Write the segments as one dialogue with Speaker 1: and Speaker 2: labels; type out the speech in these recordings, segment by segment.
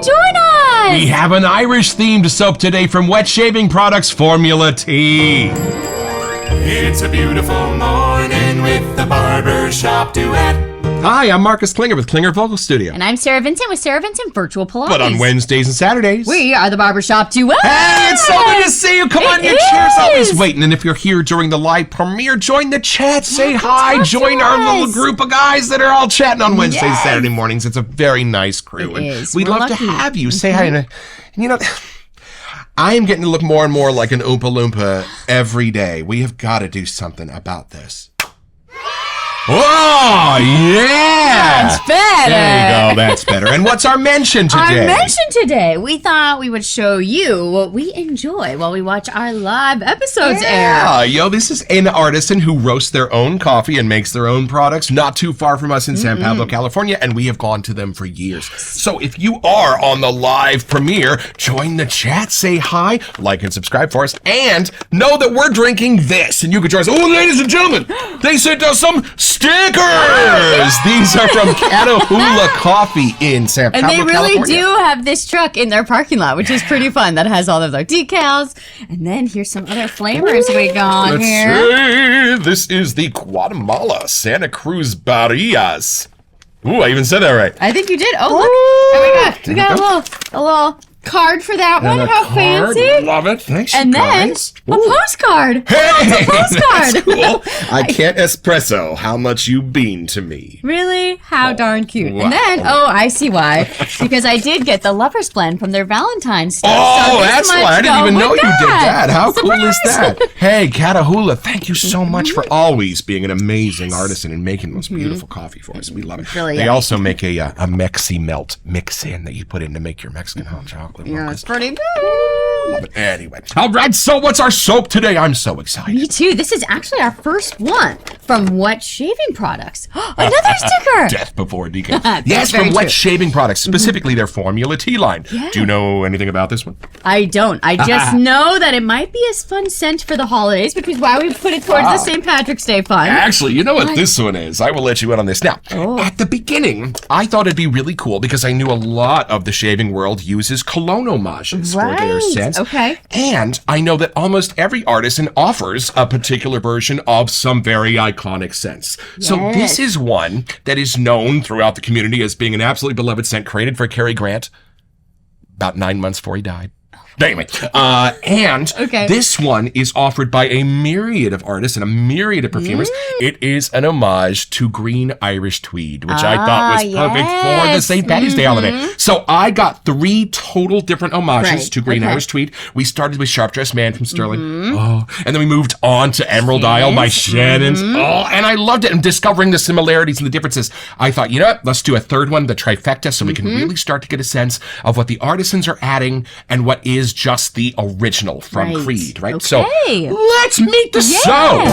Speaker 1: and join us!
Speaker 2: We have an Irish-themed soap today from Wet Shaving Products Formula T.
Speaker 3: It's a beautiful morning with the Barbershop Duet.
Speaker 2: Hi, I'm Marcus Klinger with Klinger Vocal Studio.
Speaker 1: And I'm Sarah Vincent with Sarah Vincent Virtual Pilates.
Speaker 2: But on Wednesdays and Saturdays,
Speaker 1: we are the Barbershop Duet.
Speaker 2: Hey, it's so good to see you. Come on, your chair's always waiting. And if you're here during the live premiere, join the chat. Say hi. Join our little group of guys that are all chatting on Wednesdays and Saturday mornings. It's a very nice crew.
Speaker 1: It is.
Speaker 2: We'd love to have you. Say hi. And you know, I am getting to look more and more like an Oompa Loompa every day. We have got to do something about this. Oh, yeah!
Speaker 1: That's better.
Speaker 2: There you go, that's better. And what's our mention today?
Speaker 1: Our mention today, we thought we would show you what we enjoy while we watch our live episodes air.
Speaker 2: Yo, this is an artisan who roasts their own coffee and makes their own products not too far from us in San Pablo, California, and we have gone to them for years. So if you are on the live premiere, join the chat, say hi, like and subscribe for us, and know that we're drinking this, and you can join us. Oh, ladies and gentlemen, they sent us some stickers! These are from Catahoula Coffee in San Pablo,
Speaker 1: And they really
Speaker 2: California.
Speaker 1: do have this truck in their parking lot, which is pretty fun. That has all of their decals. And then here's some other flavors we got here.
Speaker 2: See. This is the Guatemala Santa Cruz Barrias. Ooh, I even said that right.
Speaker 1: I think you did. Oh, look. We got a little card for that one. How fancy.
Speaker 2: Love it. Thanks,
Speaker 1: And then
Speaker 2: guys.
Speaker 1: a postcard.
Speaker 2: Hey,
Speaker 1: it's a postcard.
Speaker 2: That's cool. I can't espresso how much you mean to me.
Speaker 1: Really? How darn cute.
Speaker 2: Wow.
Speaker 1: And then, I see why. Because I did get the Lover's Blend from their Valentine's stuff.
Speaker 2: Oh,
Speaker 1: so
Speaker 2: that's why. I didn't even know you did that. How cool is that? Hey, Catahoula, thank you so much for always being an amazing artisan and making this beautiful coffee for us. We love it.
Speaker 1: Really
Speaker 2: they
Speaker 1: yummy.
Speaker 2: also make a Mexi Melt mix-in that you put in to make your Mexican hot chocolate.
Speaker 1: Yeah, it's pretty good.
Speaker 2: Love it. Anyway. All right, so what's our soap today? I'm so excited.
Speaker 1: Me too. This is actually our first one from Wet Shaving Products. Another sticker.
Speaker 2: Death before decay.
Speaker 1: That's
Speaker 2: Yes,
Speaker 1: very
Speaker 2: from Wet
Speaker 1: true.
Speaker 2: Shaving Products, specifically their Formula T line.
Speaker 1: Yeah.
Speaker 2: Do you know anything about this one?
Speaker 1: I don't. I just know that it might be a fun scent for the holidays, which is why we put it towards the St. Patrick's Day fun.
Speaker 2: Actually, you know what this one is. I will let you in on this. Now, at the beginning, I thought it'd be really cool because I knew a lot of the shaving world uses cologne homages for their
Speaker 1: Right.
Speaker 2: scents.
Speaker 1: Okay.
Speaker 2: And I know that almost every artisan offers a particular version of some very iconic scents. So this is one that is known throughout the community as being an absolutely beloved scent created for Cary Grant about 9 months before he died. Anyway, and this one is offered by a myriad of artists and a myriad of perfumers. It is an homage to green Irish tweed, which I thought was perfect for the St. Patty's Day holiday. So I got 3 total different homages to green Irish tweed. We started with Sharp Dressed Man from Sterling. And then we moved on to Emerald Isle by Shannon's. And I loved it. And discovering the similarities and the differences, I thought, you know what? Let's do a third one, the trifecta, so we can really start to get a sense of what the artisans are adding and what is just the original from Creed, right?
Speaker 1: Okay.
Speaker 2: So let's meet the soap.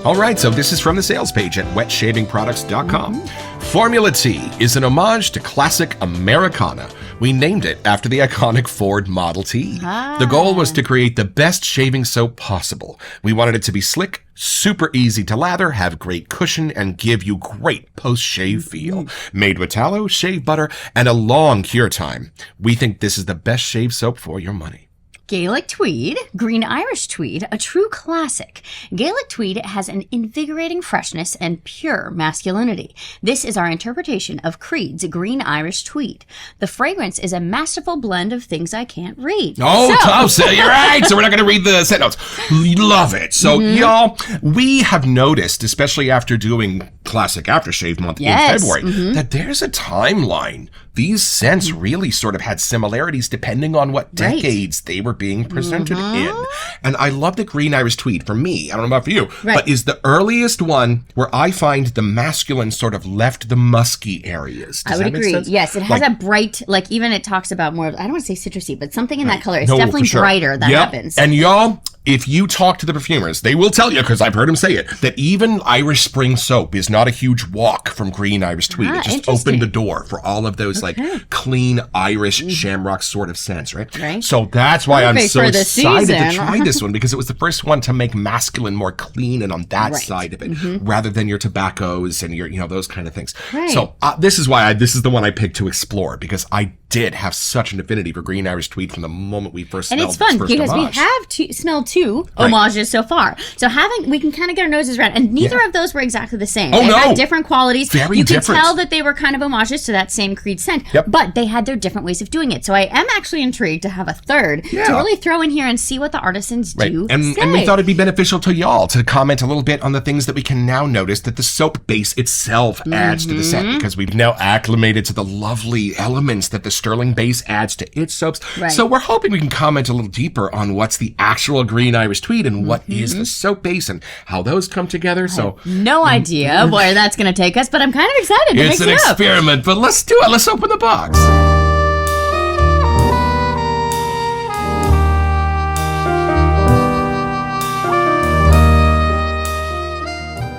Speaker 2: All right, so this is from the sales page at wetshavingproducts.com. Formula T is an homage to classic Americana. We named it after the iconic Ford Model T. The goal was to create the best shaving soap possible. We wanted it to be slick, super easy to lather, have great cushion, and give you great post-shave feel. Made with tallow, shave butter, and a long cure time. We think this is the best shave soap for your money.
Speaker 1: Gaelic Tweed, Green Irish Tweed, a true classic. Gaelic Tweed has an invigorating freshness and pure masculinity. This is our interpretation of Creed's Green Irish Tweed. The fragrance is a masterful blend of things I can't read.
Speaker 2: Oh, so you're right. So we're not going to read the set notes. Love it. So, y'all, we have noticed, especially after doing Classic Aftershave Month in February, that there's a timeline. These scents really sort of had similarities depending on what decades they were being presented in. And I love the Green Irish Tweed. For me, I don't know about for you, but is the earliest one where I find the masculine sort of left the musky areas. Does
Speaker 1: I would
Speaker 2: that make
Speaker 1: agree.
Speaker 2: sense?
Speaker 1: Yes, it has a bright, like even it talks about more, I don't want to say citrusy, but something in that color. It's definitely
Speaker 2: for sure.
Speaker 1: brighter that happens.
Speaker 2: And y'all, if you talk to the perfumers, they will tell you, because I've heard them say it, that even Irish Spring soap is not a huge walk from green Irish Tweed. It just opened the door for all of those like clean Irish shamrock sort of scents, right? So that's why I'm so excited to try this one, because it was the first one to make masculine more clean and on that side of it, rather than your tobaccos and your, those kind of things. So this is why this is the one I picked to explore, because I did have such an affinity for green Irish Tweed from the moment we first smelled it.
Speaker 1: And it's fun because we have smelled two homages so far. So we can kind of get our noses around. And neither of those were exactly the same. They had different qualities.
Speaker 2: Very
Speaker 1: you
Speaker 2: different.
Speaker 1: could tell that they were kind of homages to that same Creed scent. But they had their different ways of doing it. So I am actually intrigued to have a third to really throw in here and see what the artisans do.
Speaker 2: And we thought it'd be beneficial to y'all to comment a little bit on the things that we can now notice that the soap base itself adds to the scent, because we've now acclimated to the lovely elements that the sterling base adds to its soaps. So we're hoping we can comment a little deeper on what's the actual green Irish Tweed and what is the soap base and how those come together. So
Speaker 1: no idea where that's going to take us, but I'm kind of excited to mix it up.
Speaker 2: It's an experiment, but let's do it. Let's open the box.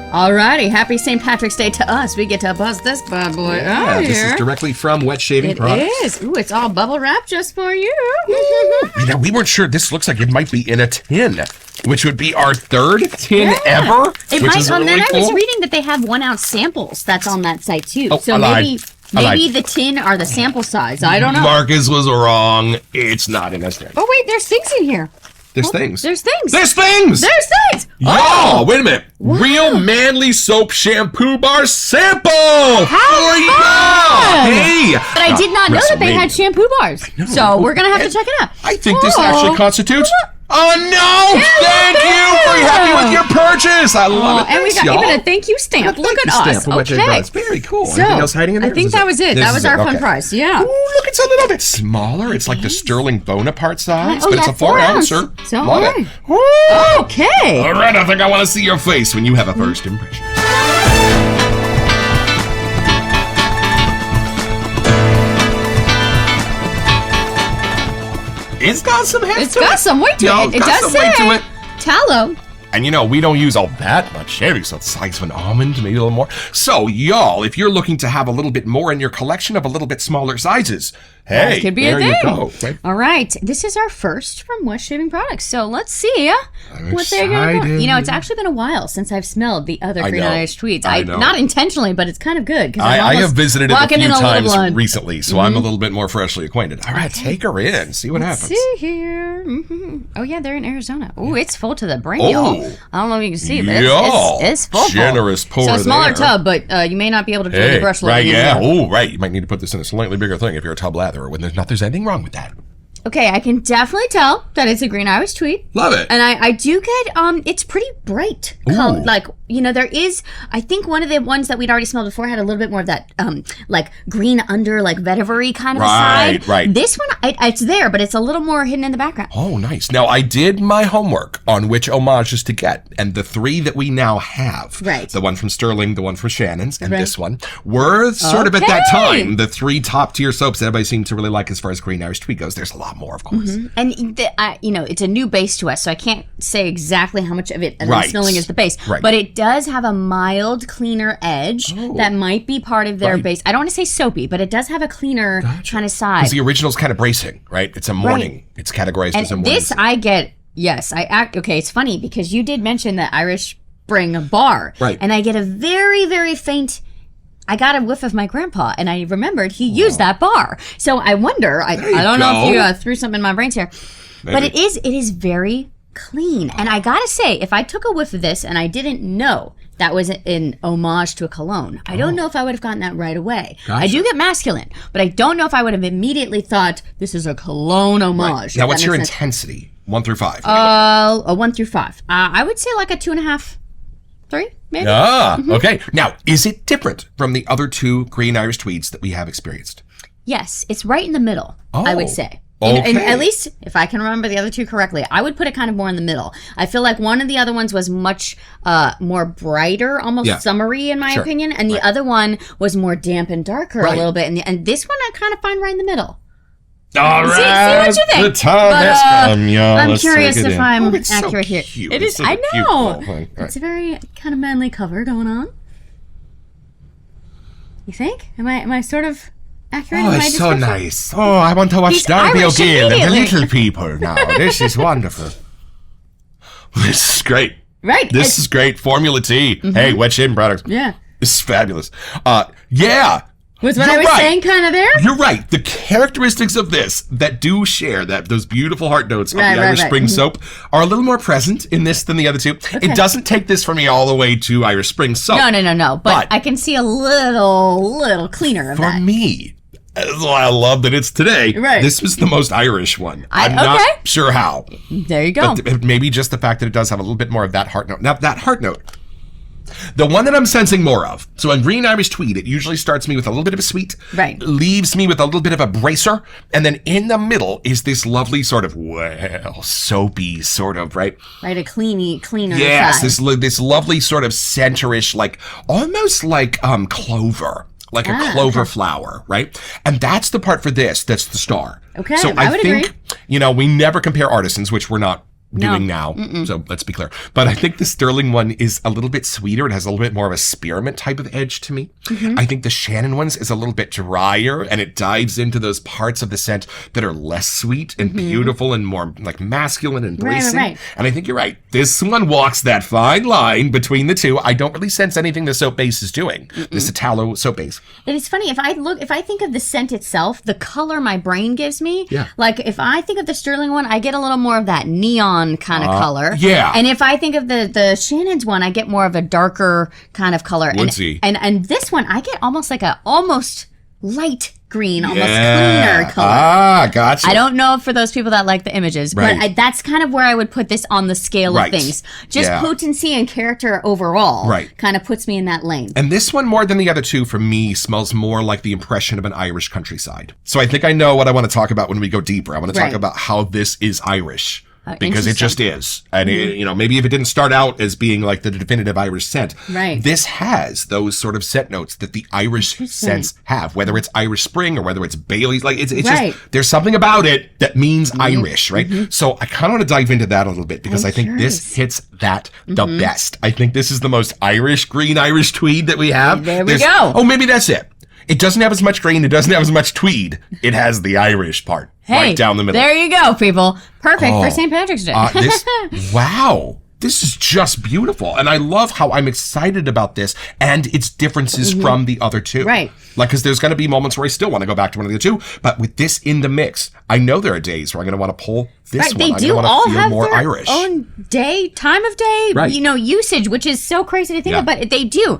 Speaker 1: Alrighty, happy St. Patrick's Day to us. We get to buzz this bad boy out
Speaker 2: This
Speaker 1: here.
Speaker 2: is directly from Wet Shaving Products.
Speaker 1: It is. Ooh, it's all bubble wrap just for you.
Speaker 2: We weren't sure. This looks like it might be in a tin, which would be our third tin ever.
Speaker 1: It
Speaker 2: which
Speaker 1: might.
Speaker 2: is really
Speaker 1: then
Speaker 2: cool.
Speaker 1: I was reading that they have 1 ounce samples that's on that site too.
Speaker 2: Oh,
Speaker 1: so
Speaker 2: I
Speaker 1: maybe
Speaker 2: lied.
Speaker 1: the tin are the sample size. I don't know.
Speaker 2: Marcus was wrong. It's not in a tin.
Speaker 1: Oh wait, there's things in here.
Speaker 2: There's things.
Speaker 1: There's things.
Speaker 2: There's things.
Speaker 1: There's things.
Speaker 2: Oh, wait a minute. Wow. Real Manly Soap Shampoo Bar sample.
Speaker 1: How fun!
Speaker 2: Hey.
Speaker 1: But I did not know that they had shampoo bars. So we're going to have to check it out.
Speaker 2: I think this actually constitutes... Oh, no! Thank you for happy with your purchase. I love it.
Speaker 1: And we got even a thank you stamp. Look at us. Okay.
Speaker 2: Very cool.
Speaker 1: So,
Speaker 2: anything else hiding in there?
Speaker 1: I think that was it. That was our fun prize. Yeah.
Speaker 2: Ooh, look, it's a little bit smaller. It's like the Sterling Bonaparte size, but it's a 4 ouncer.
Speaker 1: So,
Speaker 2: love
Speaker 1: all
Speaker 2: it.
Speaker 1: right. Okay.
Speaker 2: All right, I think I want to see your face when you have a first impression. It's got some heft to it.
Speaker 1: It's got some weight to it. It does say tallow.
Speaker 2: And we don't use all that much shaving, so it's the size of an almond, maybe a little more. So, y'all, if you're looking to have a little bit more in your collection of a little bit smaller sizes, hey,
Speaker 1: could be
Speaker 2: there
Speaker 1: a thing.
Speaker 2: You go. Right?
Speaker 1: All right, this is our first from West Shaving Products, so let's see what they're going to do. It's actually been a while since I've smelled the other Green Irish Tweeds.
Speaker 2: I know.
Speaker 1: Not intentionally, but it's kind of good.
Speaker 2: I have visited it a few times
Speaker 1: blood.
Speaker 2: recently, so I'm a little bit more freshly acquainted. All right, take her in, see what happens.
Speaker 1: See here. Oh yeah, they're in Arizona. Oh, it's full to the brim, y'all. I don't know if you can see this. It's full.
Speaker 2: Generous pour
Speaker 1: So a smaller
Speaker 2: there.
Speaker 1: tub, but you may not be able to do the brush load.
Speaker 2: Right, yeah. Oh, right. You might need to put this in a slightly bigger thing if you're a tub lather, or when there's anything wrong with that.
Speaker 1: Okay, I can definitely tell that it's a Green Irish Tweed.
Speaker 2: Love it.
Speaker 1: And I do get, it's pretty bright. Like, there is, I think one of the ones that we'd already smelled before had a little bit more of that, like green under, like vetiver-y kind of a side.
Speaker 2: Right.
Speaker 1: This one, it's there, but it's a little more hidden in the background.
Speaker 2: Oh, nice. Now, I did my homework on which homages to get, and the 3 that we now have, the one from Sterling, the one from Shannon's, and this one, were sort of at that time the 3 top-tier soaps that everybody seemed to really like as far as Green Irish Tweed goes. There's a lot more, of course.
Speaker 1: And it's a new base to us, so I can't say exactly how much of it I'm smelling is the base. But it does have a mild, cleaner edge that might be part of their base. I don't want to say soapy, but it does have a cleaner kind of side.
Speaker 2: Because the original's kind of bracing, right? It's a morning. It's categorized as a morning.
Speaker 1: This I get. Yes, okay. It's funny because you did mention the Irish Spring bar, and I get a very, very faint. I got a whiff of my grandpa, and I remembered he used that bar. So I wonder, I don't know if you threw something in my brains here, but it is very clean. And I gotta say, if I took a whiff of this and I didn't know that was an homage to a cologne, I don't know if I would have gotten that right away. Gotcha. I do get masculine, but I don't know if I would have immediately thought this is a cologne homage.
Speaker 2: Now, what's your intensity? 1 through 5?
Speaker 1: A 1 through 5. I would say like a 2.5, 3. Maybe.
Speaker 2: Okay. Now, is it different from the other 2 Green Irish Tweeds that we have experienced?
Speaker 1: Yes, it's right in the middle, I would say. And at least, if I can remember the other 2 correctly, I would put it kind of more in the middle. I feel like one of the other ones was much more brighter, almost summery in my opinion, and the other one was more damp and darker a little bit. And this one I kind of find right in the middle.
Speaker 2: All
Speaker 1: See
Speaker 2: right.
Speaker 1: what you think.
Speaker 2: The time
Speaker 1: But,
Speaker 2: has come, y'all.
Speaker 1: I'm
Speaker 2: Let's
Speaker 1: curious
Speaker 2: take it
Speaker 1: if
Speaker 2: in.
Speaker 1: I'm
Speaker 2: It's so
Speaker 1: accurate here.
Speaker 2: cute.
Speaker 1: It
Speaker 2: It's
Speaker 1: is.
Speaker 2: such
Speaker 1: I
Speaker 2: a cute
Speaker 1: know.
Speaker 2: little thing. All
Speaker 1: It's a very kind of manly cover going on. You think? Am I sort of accurate in
Speaker 2: Oh,
Speaker 1: my
Speaker 2: it's so
Speaker 1: description?
Speaker 2: nice. Oh, I want to watch
Speaker 1: He's
Speaker 2: Darby
Speaker 1: Irish
Speaker 2: O'Gill and the
Speaker 1: immediately.
Speaker 2: little people now. This is wonderful. This is great.
Speaker 1: Right.
Speaker 2: This is great. Formula T. Hey, wet shaving products.
Speaker 1: Yeah.
Speaker 2: This is fabulous. Yeah.
Speaker 1: Was what
Speaker 2: You're
Speaker 1: I was
Speaker 2: right.
Speaker 1: saying kind of there?
Speaker 2: You're right. The characteristics of this that do share those beautiful heart notes of
Speaker 1: Right,
Speaker 2: the
Speaker 1: right,
Speaker 2: Irish
Speaker 1: right.
Speaker 2: Spring soap are a little more present in this than the other two. It doesn't take this for me all the way to Irish Spring soap.
Speaker 1: No. But I can see a little cleaner of
Speaker 2: For
Speaker 1: that.
Speaker 2: me, that's why I love that it's today.
Speaker 1: Right.
Speaker 2: This was the most Irish one. I'm
Speaker 1: okay.
Speaker 2: not sure how.
Speaker 1: There you go.
Speaker 2: But maybe just the fact that it does have a little bit more of that heart note. Now, that heart note, the one that I'm sensing more of. So in Green Irish Tweed, it usually starts me with a little bit of a sweet,
Speaker 1: Right.
Speaker 2: leaves me with a little bit of a bracer, and then in the middle is this lovely sort of, soapy sort of, right?
Speaker 1: Right, a cleaner
Speaker 2: Yes,
Speaker 1: side.
Speaker 2: this lovely sort of centerish, like almost like clover. Like a clover flower, right? And that's the part for this. That's the star.
Speaker 1: Okay,
Speaker 2: So
Speaker 1: I
Speaker 2: I
Speaker 1: would
Speaker 2: think,
Speaker 1: agree.
Speaker 2: we never compare artisans, which we're not doing now. So let's be clear. But I think the Sterling one is a little bit sweeter. It has a little bit more of a spearmint type of edge to me.
Speaker 1: Mm-hmm.
Speaker 2: I think the Shannon one's is a little bit drier and it dives into those parts of the scent that are less sweet and beautiful and more like masculine and bracing.
Speaker 1: right.
Speaker 2: And I think you're right. This one walks that fine line between the two. I don't really sense anything the soap base is doing. This Italo soap base.
Speaker 1: It is funny if I think of the scent itself, the color my brain gives me.
Speaker 2: Yeah.
Speaker 1: Like if I think of the Sterling one, I get a little more of that neon kind of color.
Speaker 2: yeah.
Speaker 1: And if I think of the Shannon's one, I get more of a darker kind of color.
Speaker 2: Woodsy.
Speaker 1: And this one, I get almost like a almost light green, almost
Speaker 2: Yeah.
Speaker 1: cleaner color.
Speaker 2: Ah, gotcha.
Speaker 1: I don't know for those people that like the images,
Speaker 2: Right.
Speaker 1: but that's kind of where I would put this on the scale
Speaker 2: Right.
Speaker 1: of things. Just
Speaker 2: Yeah.
Speaker 1: potency and character overall
Speaker 2: Right.
Speaker 1: kind of puts me in that lane.
Speaker 2: And this one, more than the other two, for me, smells more like the impression of an Irish countryside. So I think I know what I want to talk about when we go deeper. I want to talk
Speaker 1: Right.
Speaker 2: about how this is Irish. Because it
Speaker 1: interesting.
Speaker 2: just is. And, maybe if it didn't start out as being like the definitive Irish scent,
Speaker 1: Right.
Speaker 2: this has those sort of scent notes that the Irish scents have, whether it's Irish Spring or whether it's Bailey's. Like, it's
Speaker 1: Right.
Speaker 2: just, there's something about it that means Irish, right? So I kind of want to dive into that a little bit because I think this hits that the best. I think this is the most Irish, green Irish tweed that we have.
Speaker 1: There we go.
Speaker 2: Oh, maybe that's it. It doesn't have as much green. It doesn't have as much tweed. It has the Irish part right down the middle.
Speaker 1: There you go, people. Perfect for St. Patrick's Day.
Speaker 2: Wow. This is just beautiful. And I love how I'm excited about this and its differences from the other two.
Speaker 1: Right.
Speaker 2: Like, because there's going to be moments where I still want to go back to one of the two. But with this in the mix, I know there are days where I'm going to want to pull this
Speaker 1: Right,
Speaker 2: one.
Speaker 1: they
Speaker 2: I'm
Speaker 1: do
Speaker 2: going to
Speaker 1: all
Speaker 2: feel
Speaker 1: have
Speaker 2: more
Speaker 1: their
Speaker 2: Irish.
Speaker 1: own time of day,
Speaker 2: Right.
Speaker 1: usage, which is so crazy to think
Speaker 2: Yeah.
Speaker 1: of, but they do.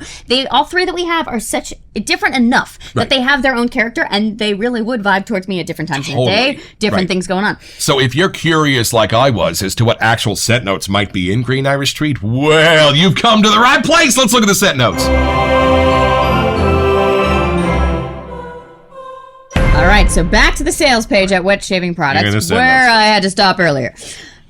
Speaker 1: All three that we have are such different enough that they have their own character, and they really would vibe towards me at different times of the day,
Speaker 2: Totally.
Speaker 1: different
Speaker 2: Right.
Speaker 1: things going on.
Speaker 2: So if you're curious like I was as to what actual scent notes might be in Green Irish Tweed, well, you've come to the right place. Let's look at the scent notes.
Speaker 1: All right, so back to the sales page at Wet Shaving
Speaker 2: You're gonna
Speaker 1: Products,
Speaker 2: send
Speaker 1: where
Speaker 2: us.
Speaker 1: I had to stop earlier.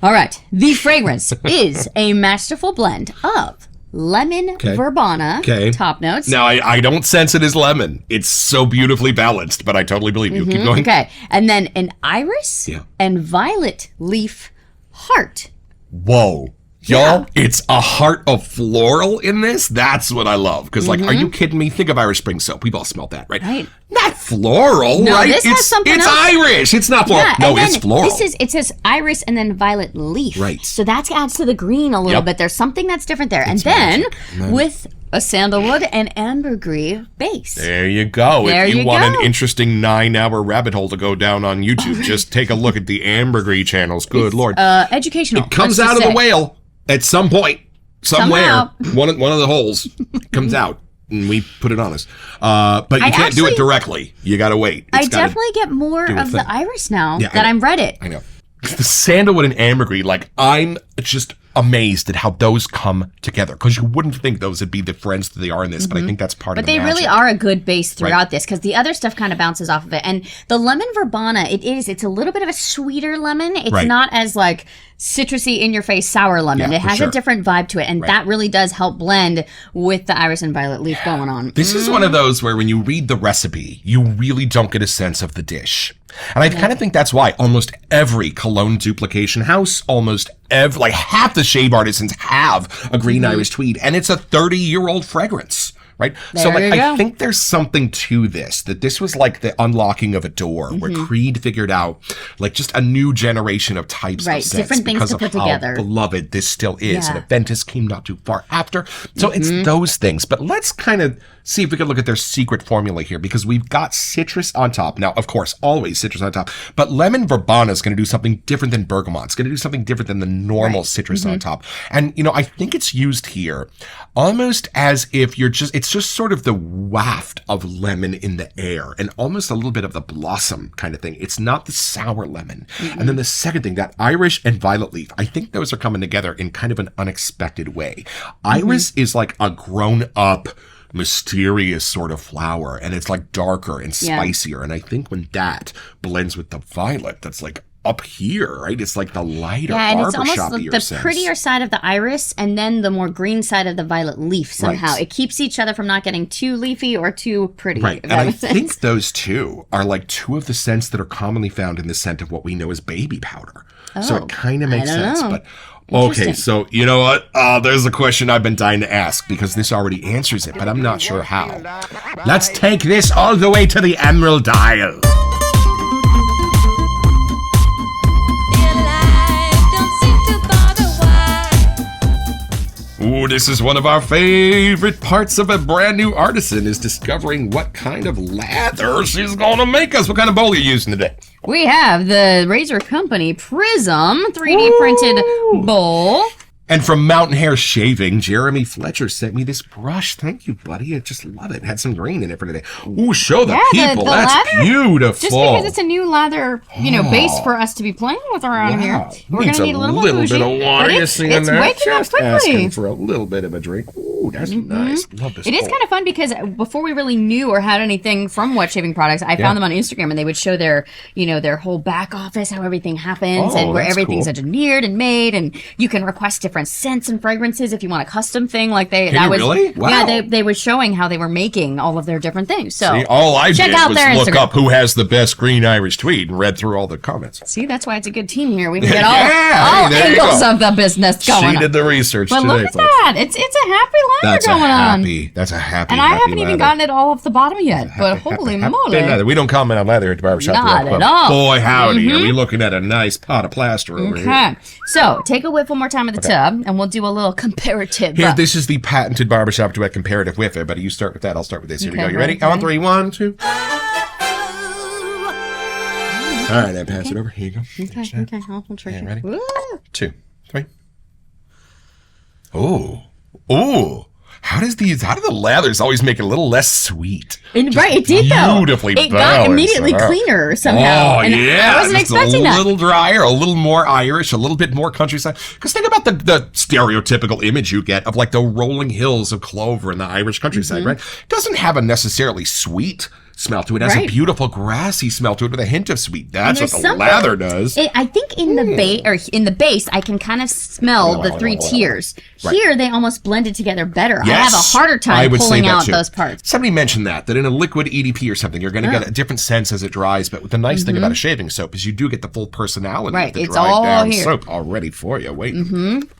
Speaker 1: All right, the fragrance is a masterful blend of lemon verbena top notes.
Speaker 2: Now, I don't sense it as lemon. It's so beautifully balanced, but I totally believe you. Keep going.
Speaker 1: Okay, and then an iris
Speaker 2: Yeah.
Speaker 1: and violet leaf heart.
Speaker 2: Whoa. Y'all, it's a heart of floral in this. That's what I love. Because, are you kidding me? Think of Irish Spring soap. We've all smelled that, right?
Speaker 1: Right.
Speaker 2: Not floral,
Speaker 1: No,
Speaker 2: right?
Speaker 1: this has something
Speaker 2: it's
Speaker 1: else.
Speaker 2: Irish. It's not floral.
Speaker 1: Yeah,
Speaker 2: No,
Speaker 1: and then
Speaker 2: it's floral.
Speaker 1: it says iris and then violet leaf.
Speaker 2: Right.
Speaker 1: So that adds to the green a little
Speaker 2: Yep.
Speaker 1: bit. There's something that's different there.
Speaker 2: It's
Speaker 1: and
Speaker 2: magic.
Speaker 1: then with a sandalwood and ambergris base.
Speaker 2: There you go.
Speaker 1: There
Speaker 2: if you
Speaker 1: you
Speaker 2: want
Speaker 1: go.
Speaker 2: an interesting 9-hour rabbit hole to go down on YouTube, just take a look at the ambergris channels. Good Lord.
Speaker 1: Educational.
Speaker 2: It comes
Speaker 1: let's
Speaker 2: out
Speaker 1: just
Speaker 2: of the
Speaker 1: say.
Speaker 2: whale at some point, somewhere.
Speaker 1: Somehow.
Speaker 2: One of the holes comes out, and we put it on us. But you
Speaker 1: I
Speaker 2: can't do it
Speaker 1: actually-
Speaker 2: directly. You got to wait.
Speaker 1: I
Speaker 2: It's gotta
Speaker 1: definitely get more
Speaker 2: do a
Speaker 1: of
Speaker 2: thing.
Speaker 1: the iris now
Speaker 2: Yeah,
Speaker 1: that
Speaker 2: I
Speaker 1: I'm read it.
Speaker 2: I know. The sandalwood and ambergris, I'm just amazed at how those come together. Because you wouldn't think those would be the friends that they are in this, but I think that's part
Speaker 1: But
Speaker 2: of the
Speaker 1: they really
Speaker 2: magic.
Speaker 1: are a good base throughout
Speaker 2: Right.
Speaker 1: this because the other stuff kind of bounces off of it. And the lemon verbena, it's a little bit of a sweeter lemon. It's
Speaker 2: Right.
Speaker 1: not as like citrusy in your face sour lemon.
Speaker 2: Yeah,
Speaker 1: it
Speaker 2: for
Speaker 1: has
Speaker 2: sure.
Speaker 1: a different vibe to it. And that really does help blend with the iris and violet leaf going on.
Speaker 2: This is one of those where when you read the recipe, you really don't get a sense of the dish. And I kind of think that's why almost every cologne duplication house, almost like half the shave artisans have a green Irish tweed, and it's a 30-year-old fragrance. Right. So like, I think there's something to this, that this was like the unlocking of a door where Creed figured out like just a new generation of types of scents
Speaker 1: different things
Speaker 2: because
Speaker 1: to
Speaker 2: of
Speaker 1: put
Speaker 2: how
Speaker 1: together.
Speaker 2: beloved this still is. And Aventus came not too far after. So it's those things. But let's kind of see if we can look at their secret formula here, because we've got citrus on top. Now, of course, always citrus on top, but lemon verbena is going to do something different than bergamot. It's going to do something different than the normal citrus on top. And, you know, I think it's used here almost as if it's just sort of the waft of lemon in the air and almost a little bit of the blossom kind of thing. It's not the sour lemon. And then the second thing, that iris and violet leaf, I think those are coming together in kind of an unexpected way. Iris is like a grown up, mysterious sort of flower, and it's like darker and spicier. And I think when that blends with the violet, that's like up here, right? It's like the lighter
Speaker 1: and it's almost
Speaker 2: barbershop
Speaker 1: like the prettier side of the iris and then the more green side of the violet leaf somehow. It keeps each other from not getting too leafy or too pretty.
Speaker 2: Right. And I think those two are like two of the scents that are commonly found in the scent of what we know as baby powder. So it kind of makes sense. But okay, so you know what? There's a question I've been dying to ask, because this already answers it, but I'm not sure how. Let's take this all the way to the Emerald Isle. Ooh, this is one of our favorite parts of a brand new artisan, is discovering what kind of lather she's going to make us. What kind of bowl are you using today?
Speaker 1: We have the Razor Company Prism 3D printed bowl.
Speaker 2: And from Mountain Hair Shaving, Jeremy Fletcher sent me this brush. Thank you, buddy. I just love it. Had some green in it for today. Ooh, show the people.
Speaker 1: The
Speaker 2: That's
Speaker 1: lather,
Speaker 2: beautiful.
Speaker 1: Just because it's a new lather, base for us to be playing with around here. We're going to need a little more bougie,
Speaker 2: bit of water. It's
Speaker 1: waking up quickly.
Speaker 2: Asking for a little bit of a drink. Ooh, that's nice. Love this.
Speaker 1: It is kind of fun because before we really knew or had anything from wet shaving products, I found them on Instagram, and they would show their whole back office, how everything happens, and where everything's engineered and made, and you can request different scents and fragrances if you want a custom thing. Like
Speaker 2: really? Wow.
Speaker 1: Yeah, they were showing how they were making all of their different things. So
Speaker 2: see, all I
Speaker 1: check
Speaker 2: did
Speaker 1: out
Speaker 2: was
Speaker 1: their
Speaker 2: look
Speaker 1: Instagram.
Speaker 2: up who has the best green Irish tweed and read through all the comments.
Speaker 1: See, that's why it's a good team here. We can get all angles of the business going on.
Speaker 2: She did the research
Speaker 1: but
Speaker 2: today,
Speaker 1: look at
Speaker 2: folks.
Speaker 1: that. It's a happy lather going on.
Speaker 2: That's a happy
Speaker 1: And I haven't even gotten it all off the bottom yet. But holy moly.
Speaker 2: We don't comment on lather at the Barbershop
Speaker 1: Not
Speaker 2: Duet.
Speaker 1: at all.
Speaker 2: Boy, howdy. Are we looking at a nice pot of plaster over here?
Speaker 1: Okay. So take a whiff one more time of the tub, and we'll do a little comparative.
Speaker 2: Here, this is the patented Barbershop Duet comparative whiff. Everybody, you start with that. I'll start with this. Here we go. You ready? On 3, 1, 2. All right, then pass it over. Here you go.
Speaker 1: Okay. I'll try.
Speaker 2: Yeah, ready?
Speaker 1: Woo.
Speaker 2: 2, 3. Oh. How do the lathers always make it a little less sweet?
Speaker 1: Right, it did though.
Speaker 2: Beautifully
Speaker 1: It got
Speaker 2: balanced.
Speaker 1: immediately cleaner somehow.
Speaker 2: Oh,
Speaker 1: and
Speaker 2: yeah.
Speaker 1: I wasn't expecting
Speaker 2: that. A
Speaker 1: that.
Speaker 2: little drier, a little more Irish, a little bit more countryside. Because think about the stereotypical image you get of like the rolling hills of clover in the Irish countryside, right? It doesn't have a necessarily sweet smell to it. It has a beautiful grassy smell to it with a hint of sweet. That's what the lather does.
Speaker 1: I think in the base, I can kind of smell the 3 tiers.
Speaker 2: Right.
Speaker 1: Here, they almost blended together better.
Speaker 2: Yes,
Speaker 1: I have a harder time pulling out
Speaker 2: too.
Speaker 1: those parts.
Speaker 2: Somebody mentioned that in a liquid EDP or something, you're going to get a different sense as it dries. But the nice thing about a shaving soap is you do get the full personality of the
Speaker 1: It's
Speaker 2: dried
Speaker 1: all
Speaker 2: down
Speaker 1: here.
Speaker 2: soap all ready for you. Waiting.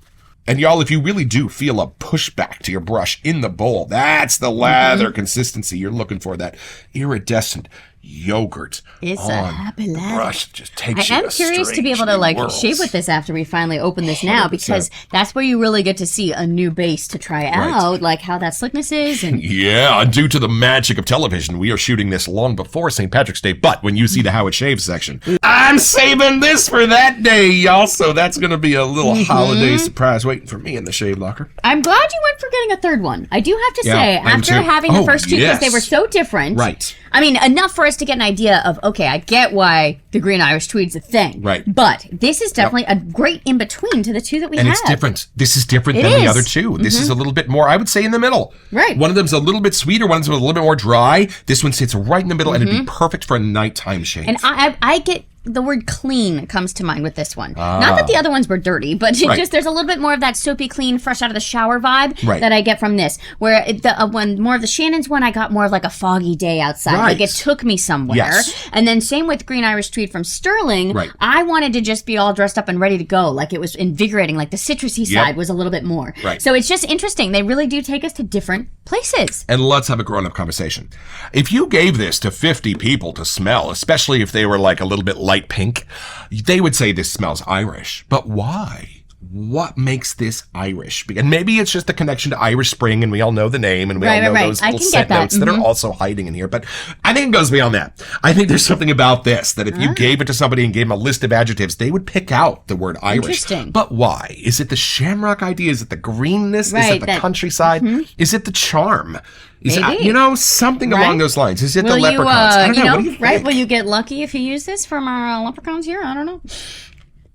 Speaker 2: And y'all, if you really do feel a pushback to your brush in the bowl, that's the lather consistency you're looking for. That iridescent yogurt.
Speaker 1: It's
Speaker 2: on
Speaker 1: a happy
Speaker 2: the
Speaker 1: lather.
Speaker 2: brush just takes
Speaker 1: I
Speaker 2: you
Speaker 1: am curious to be able to shave with this after we finally open this now, because that's where you really get to see a new base to try out, like how that slickness is. And
Speaker 2: yeah, due to the magic of television, we are shooting this long before St. Patrick's Day. But when you see the How It Shaves section, I'm saving this for that day, y'all. So that's going to be a little holiday surprise waiting for me in the shave locker.
Speaker 1: I'm glad you went for getting a third one. I do have to say, after having the first two, because they were so different.
Speaker 2: Right.
Speaker 1: I mean, enough for us to get an idea of, okay, I get why the green Irish Tweed's a thing.
Speaker 2: Right.
Speaker 1: But this is definitely a great in-between to the two that we have.
Speaker 2: And it's different. This is different than the other two. This is a little bit more, I would say, in the middle.
Speaker 1: Right.
Speaker 2: One of them's a little bit sweeter, one's a little bit more dry. This one sits right in the middle, and it'd be perfect for a nighttime shave.
Speaker 1: And I get the word clean comes to mind with this one. Not that the other ones were dirty, but just there's a little bit more of that soapy clean, fresh out of the shower vibe that I get from this. Where the one more of the Shannon's one, I got more of like a foggy day outside. Like it took me somewhere.
Speaker 2: Yes.
Speaker 1: And then same with Green Irish Tweed from Sterling.
Speaker 2: Right.
Speaker 1: I wanted to just be all dressed up and ready to go. Like it was invigorating. Like the citrusy side was a little bit more.
Speaker 2: Right.
Speaker 1: So it's just interesting. They really do take us to different places.
Speaker 2: And let's have a grown-up conversation. If you gave this to 50 people to smell, especially if they were like a little bit light pink, they would say this smells Irish. But why? What makes this Irish? And maybe it's just the connection to Irish Spring, and we all know the name, and we all know those little scent notes that are also hiding in here. But I think it goes beyond that. I think there's something about this that if you gave it to somebody and gave them a list of adjectives, they would pick out the word Irish.
Speaker 1: Interesting.
Speaker 2: But why? Is it the shamrock idea? Is it the greenness? Is it the countryside? Is it the charm? Is it, something along those lines? Is it the leprechauns? I don't know. What do you think?
Speaker 1: Will you get lucky if you use this from our leprechauns here? I don't know.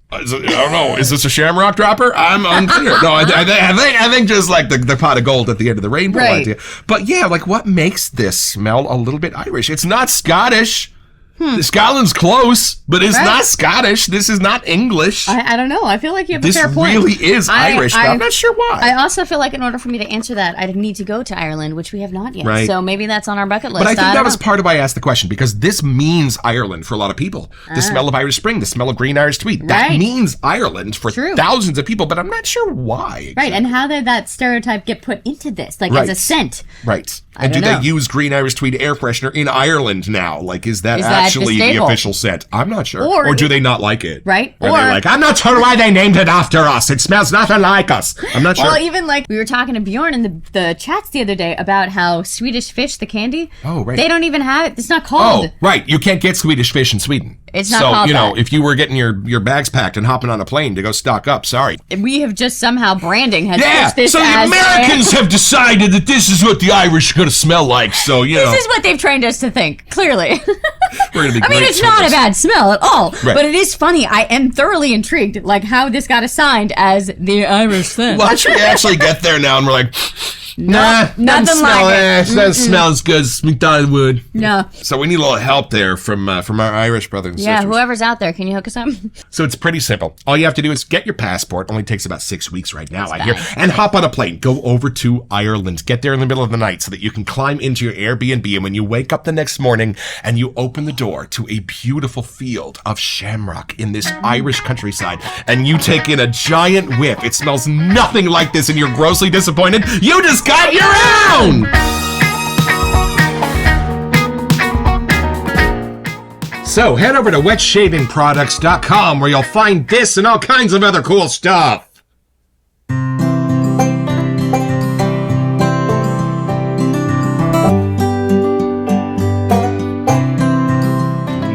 Speaker 2: I don't know. Is this a shamrock dropper? I'm unclear. No, I think just like the pot of gold at the end of the rainbow idea. But yeah, like what makes this smell a little bit Irish? It's not Scottish. Scotland's close, but it's not Scottish. This is not English.
Speaker 1: I don't know. I feel like you have a fair point.
Speaker 2: This really is Irish, but I'm not sure why.
Speaker 1: I also feel like in order for me to answer that, I'd need to go to Ireland, which we have not yet.
Speaker 2: Right.
Speaker 1: So maybe that's on our bucket list.
Speaker 2: But I think that was part of why I asked the question, because this means Ireland for a lot of people. The smell of Irish Spring, the smell of green Irish Tweed. That means Ireland for thousands of people, but I'm not sure why. Exactly.
Speaker 1: Right, and how did that stereotype get put into this, like as a scent?
Speaker 2: Right. And do they use green Irish Tweed air freshener in Ireland now? Like, is that actually the official scent? I'm not sure. Or do they not like it?
Speaker 1: Right.
Speaker 2: Or they're like, I'm not sure why they named it after us. It smells nothing like us. I'm not sure.
Speaker 1: Well, even like we were talking to Bjorn in the chats the other day about how Swedish Fish, the candy, they don't even have it. It's not called.
Speaker 2: Oh, right. You can't get Swedish Fish in Sweden.
Speaker 1: It's not called that.
Speaker 2: If you were getting your bags packed and hopping on a plane to go stock up, sorry.
Speaker 1: We have just somehow branding has pushed this
Speaker 2: so the Americans have decided that this is what the Irish are going to smell like. So,
Speaker 1: This is what they've trained us to think, clearly.
Speaker 2: We're gonna be
Speaker 1: it's not a bad smell at all, but it is funny. I am thoroughly intrigued, like how this got assigned as the Irish scent.
Speaker 2: Watch we actually get there now, and we're like,
Speaker 1: nothing like it.
Speaker 2: That smells good as McDonald would.
Speaker 1: No.
Speaker 2: So we need a little help there from our Irish brothers and sisters.
Speaker 1: Yeah, whoever's out there, can you hook us up?
Speaker 2: So it's pretty simple. All you have to do is get your passport. Only takes about 6 weeks right now, I hear. And hop on a plane. Go over to Ireland. Get there in the middle of the night so that you can climb into your Airbnb. And when you wake up the next morning and you open the door to a beautiful field of shamrock in this Irish countryside, and you take in a giant whiff, it smells nothing like this, and you're grossly disappointed. You just got your own! So head over to wetshavingproducts.com where you'll find this and all kinds of other cool stuff.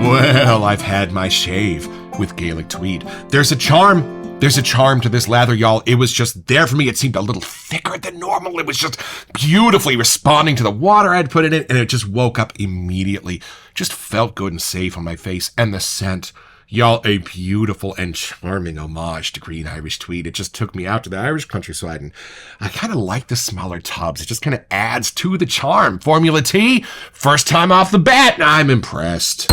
Speaker 2: Well, I've had my shave with Gaelic Tweed. There's a charm to this lather, y'all. It was just there for me. It seemed a little thicker than normal. It was just beautifully responding to the water I'd put in it, and it just woke up immediately. Just felt good and safe on my face. And the scent, y'all, a beautiful and charming homage to green Irish Tweed. It just took me out to the Irish countryside, and I kind of like the smaller tubs. It just kind of adds to the charm. Formula T, first time off the bat, I'm impressed.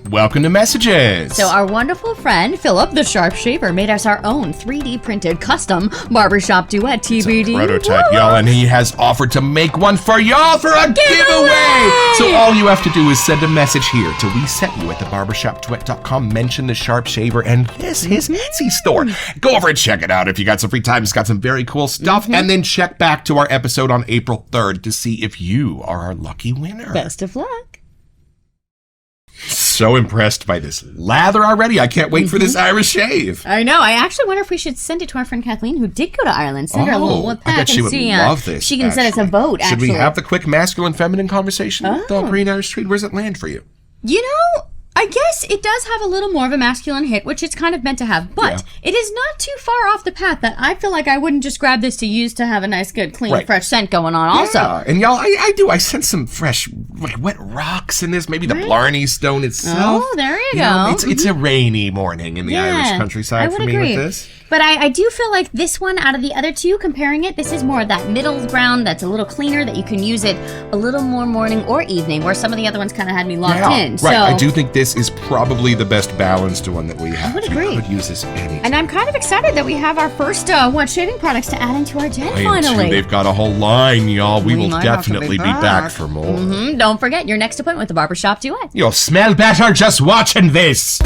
Speaker 2: Welcome to Messages.
Speaker 1: So our wonderful friend, Philip, the Sharp Shaver, made us our own 3D printed custom Barbershop Duet TBD.
Speaker 2: It's a prototype, y'all, and he has offered to make one for y'all for a giveaway. So all you have to do is send a message here to We Sent You at thebarbershopduet.com, mention the Sharp Shaver and his Etsy store. Go over and check it out if you got some free time. It's got some very cool stuff. And then check back to our episode on April 3rd to see if you are our lucky winner.
Speaker 1: Best of luck.
Speaker 2: So impressed by this lather already. I can't wait for this Irish shave.
Speaker 1: I know. I actually wonder if we should send it to our friend Kathleen, who did go to Ireland. Send her a little pack
Speaker 2: I bet she would love this.
Speaker 1: She can send us a vote,
Speaker 2: Should we have the quick masculine-feminine conversation with Green Irish Tweed? Where does it land for you?
Speaker 1: You know, I guess it does have a little more of a masculine hit, which it's kind of meant to have, but it is not too far off the path that I feel like I wouldn't just grab this to use to have a nice, good, clean, fresh scent going on also.
Speaker 2: And y'all, I do. I sense some fresh, like, wet rocks in this. Maybe the Blarney Stone itself.
Speaker 1: Oh, there you go.
Speaker 2: It's a rainy morning in the Irish countryside for me with this.
Speaker 1: But I do feel like this one, out of the other two, comparing it, this is more of that middle ground that's a little cleaner, that you can use it a little more morning or evening, where some of the other ones kind of had me locked in.
Speaker 2: Right.
Speaker 1: So,
Speaker 2: I do think this is probably the best balanced one that we have.
Speaker 1: I would agree.
Speaker 2: We could use this anytime.
Speaker 1: And I'm kind of excited that we have our first wet shaving products to add into our den finally.
Speaker 2: They've got a whole line, y'all. We will
Speaker 1: might have to
Speaker 2: definitely be back for more.
Speaker 1: Don't forget your next appointment with the Barbershop Duet.
Speaker 2: You'll smell better just watching this.